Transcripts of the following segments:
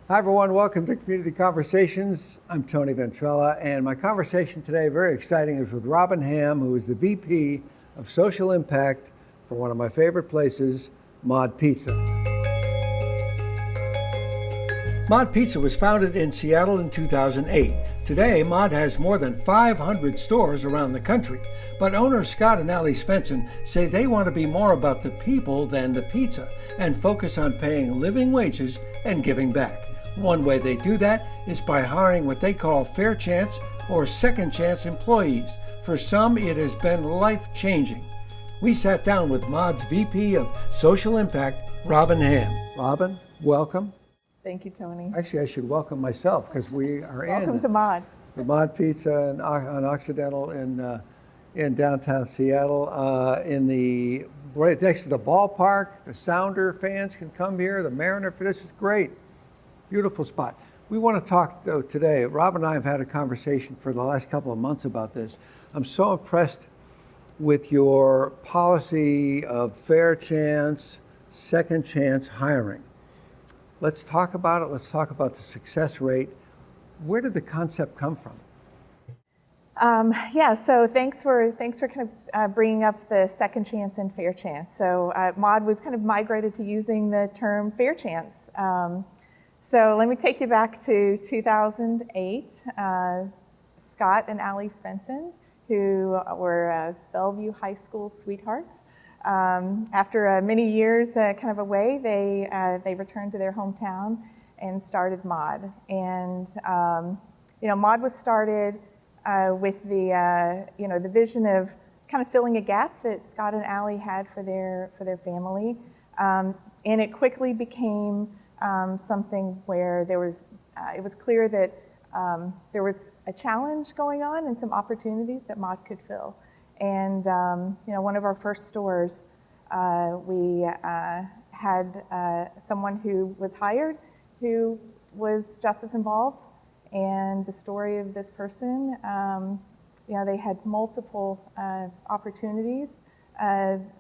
Hi everyone, welcome to Community Conversations. I'm Tony Ventrella, and my conversation today, very exciting, is with Robin Hamm, who is the VP of Social Impact for one of my favorite places, Mod Pizza. Mod Pizza was founded in Seattle in 2008. Today, Mod has more than 500 stores around the country, but owners Scott and Allie Svensson say they want to be more about the people than the pizza and focus on paying living wages and giving back. One way they do that is by hiring what they call fair chance or second chance employees. For some, it has been life-changing. We sat down with Mod's VP of Social Impact, Robin Hamm. Robin, welcome. Thank you, Tony. Actually, I should welcome myself because we are Welcome to Mod. The Mod Pizza on Occidental in downtown Seattle, right next to the ballpark. The Sounder fans can come here. The Mariner, this is great. Beautiful spot. We want to talk, though, today. Rob and I have had a conversation for the last couple of months about this. I'm so impressed with your policy of fair chance, second chance hiring. Let's talk about it. Let's talk about the success rate. Where did the concept come from? So thanks for kind of bringing up the second chance and fair chance. So Mod, we've kind of migrated to using the term fair chance. So let me take you back to 2008. Scott and Allie Svensson, who were Bellevue High School sweethearts, after many years kind of away, they returned to their hometown and started Mod. And Mod was started with the vision of kind of filling a gap that Scott and Allie had for their family, and it quickly became something where it was clear that there was a challenge going on and some opportunities that Mod could fill. And one of our first stores, we had someone who was hired who was just as involved. And the story of this person, they had multiple opportunities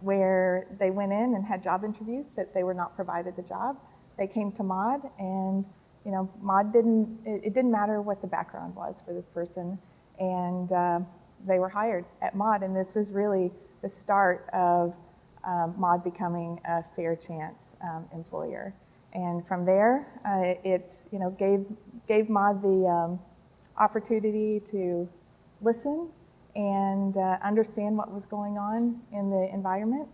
where they went in and had job interviews, but they were not provided the job. They came to Mod, and Mod it didn't matter what the background was for this person, and they were hired at Mod, and this was really the start of Mod becoming a fair chance employer. And from there, it gave Mod the opportunity to listen and understand what was going on in the environment.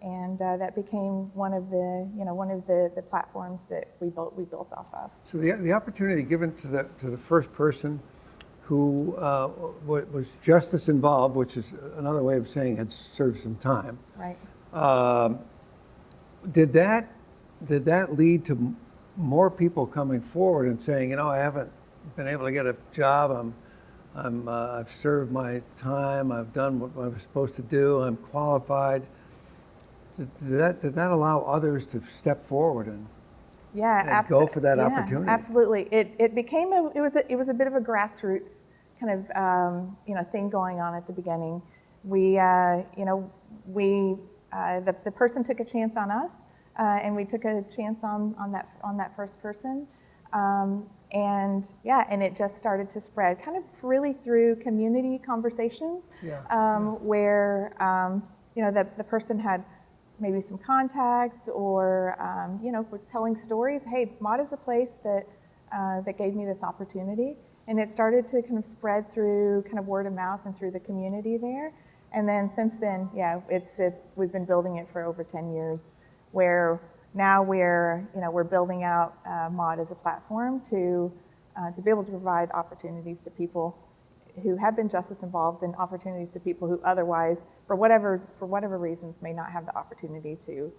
And that became one of the platforms that we built off of. So the opportunity given to the first person who was just as involved, which is another way of saying had served some time. Right. Did that lead to more people coming forward and saying, I haven't been able to get a job. I've served my time. I've done what I was supposed to do. I'm qualified. Did that allow others to step forward and go for that opportunity? Absolutely. It became it was a bit of a grassroots kind of thing going on at the beginning. The person took a chance on us, and we took a chance on that first person, and it just started to spread, kind of really through community conversations, where the person had maybe some contacts, or we're telling stories. Hey, Mod is a place that gave me this opportunity, and it started to kind of spread through kind of word of mouth and through the community there. And then since then, we've been building it for over 10 years, where now we're building out Mod as a platform to be able to provide opportunities to people who have been just as involved, and opportunities to people who otherwise, for whatever reasons, may not have the opportunity to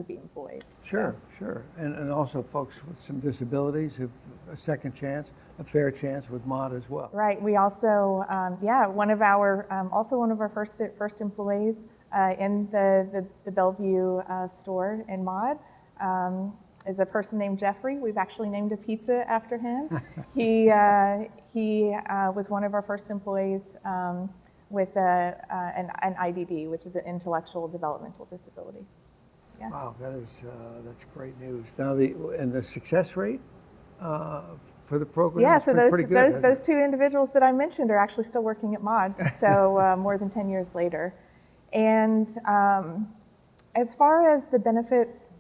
be employed. Sure. And also folks with some disabilities have a second chance, a fair chance with Mod as well. Right. We also, one of our first employees in the Bellevue store in Mod is a person named Jeffrey. We've actually named a pizza after him. He was one of our first employees with an IDD, which is an intellectual developmental disability. Yeah. Wow, that's great news. Now, the success rate for the program? Yeah, has so been pretty good, those two individuals that I mentioned are actually still working at MAUD, so more than 10 years later. And as far as the benefits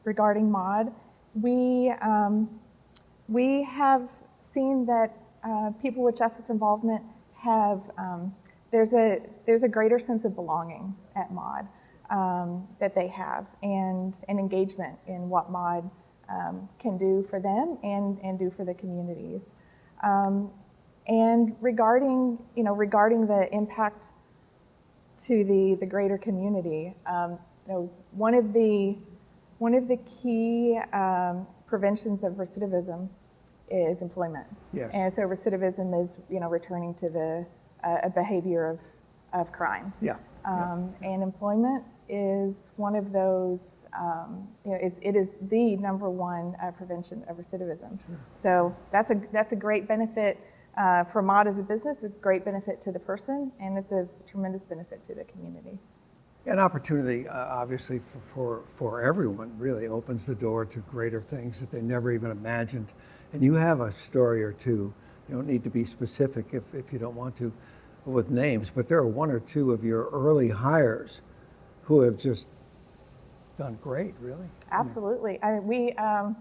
regarding MAUD, we have seen that people with justice involvement have, there's a greater sense of belonging at MAUD that they have, and an engagement in what MAUD can do for them and do for the communities. And regarding the impact to the greater community, one of the key preventions of recidivism is employment. Yes. And so recidivism is returning to a behavior of crime. Yeah. And employment is one of those. It is the number one prevention of recidivism. Sure. So that's a great benefit for MAUD as a business. A great benefit to the person, and it's a tremendous benefit to the community. An opportunity, obviously, for everyone, really opens the door to greater things that they never even imagined. And you have a story or two. You don't need to be specific if you don't want to with names, but there are one or two of your early hires who have just done great, really. Absolutely. I mean, I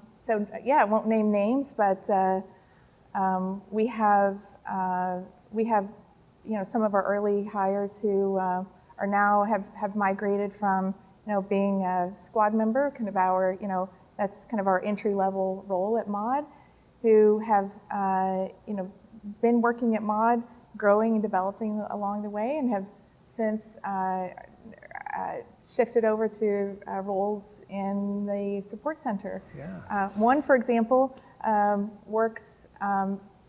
won't name names, but we have some of our early hires who are now have migrated from being a squad member, kind of our that's kind of our entry level role at MAUD, who have been working at MAUD, growing and developing along the way, and have since shifted over to roles in the support center. Yeah. One, for example, works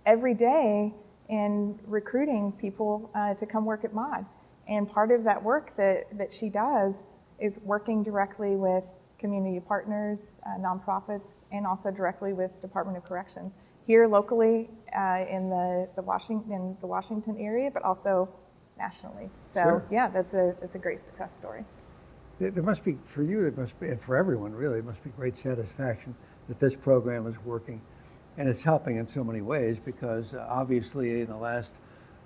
every day in recruiting people to come work at MAUD. And part of that work that she does is working directly with community partners, nonprofits, and also directly with Department of Corrections here locally in the Washington area, but also nationally. So Sure. yeah, that's a great success story. There must be, for you, there must be, and for everyone really, it must be great satisfaction that this program is working. And it's helping in so many ways because obviously in the last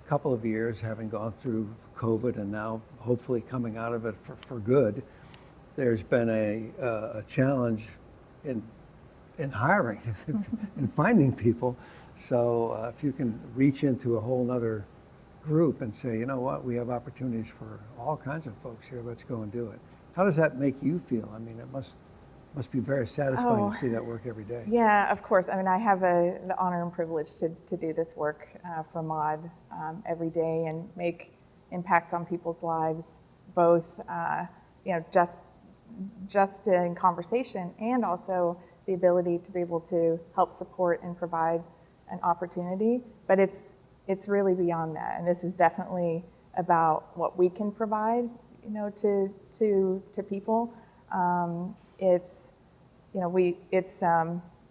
couple of years, having gone through COVID and now hopefully coming out of it for good, there's been a challenge in hiring, in finding people. So if you can reach into a whole nother group and say, you know what, we have opportunities for all kinds of folks here, let's go and do it. How does that make you feel? I mean, it must be very satisfying to see that work every day. Yeah, of course. I mean, I have the honor and privilege to do this work for MAUD every day and make impacts on people's lives, both just in conversation and also the ability to be able to help support and provide an opportunity. But it's really beyond that, and this is definitely about what we can provide, to people. It's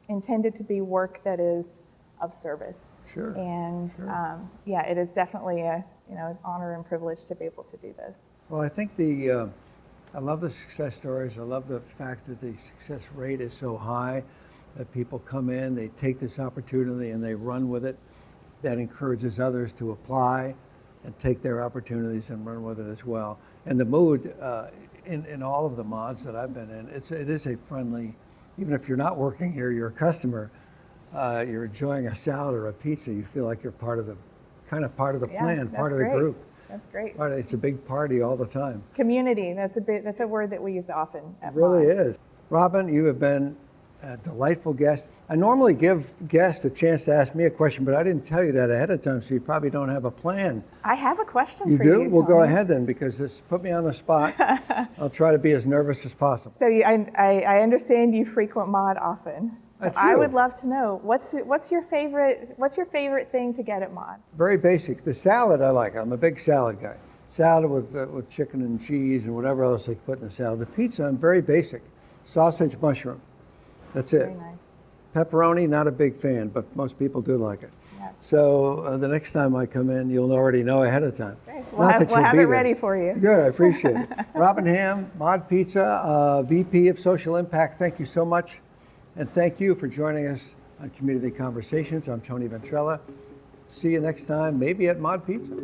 intended to be work that is of service. Sure. And sure. It is definitely an honor and privilege to be able to do this. Well, I think I love the success stories. I love the fact that the success rate is so high that people come in, they take this opportunity and they run with it. That encourages others to apply and take their opportunities and run with it as well. And the mood in all of the MAUDs that I've been in, it is a friendly, even if you're not working here, you're a customer, you're enjoying a salad or a pizza, you feel like you're part of the plan, part of the group. That's great. It's a big party all the time. Community, that's a word that we use often at It really MAUD. is. Robin, you have been a delightful guest. I normally give guests a chance to ask me a question, but I didn't tell you that ahead of time, so you probably don't have a plan. I have a question You for you, do? Well, go Tony. ahead then, because this put me on the spot. I'll try to be as nervous as possible. So I understand you frequent MAUD often. So I do. would love to know what's your favorite thing to get at MAUD? Very basic. The salad I like. I'm a big salad guy. Salad with chicken and cheese and whatever else they put in the salad. The pizza, I'm very basic. Sausage, mushroom. That's Very it. nice. Pepperoni, not a big fan, but most people do like it. Yep. So the next time I come in, you'll already know ahead of time. Great. Not We'll that have you'll it be there. ready for you. Good, I appreciate it. Robin Hamm, Mod Pizza, VP of Social Impact, thank you so much. And thank you for joining us on Community Conversations. I'm Tony Ventrella. See you next time, maybe at Mod Pizza.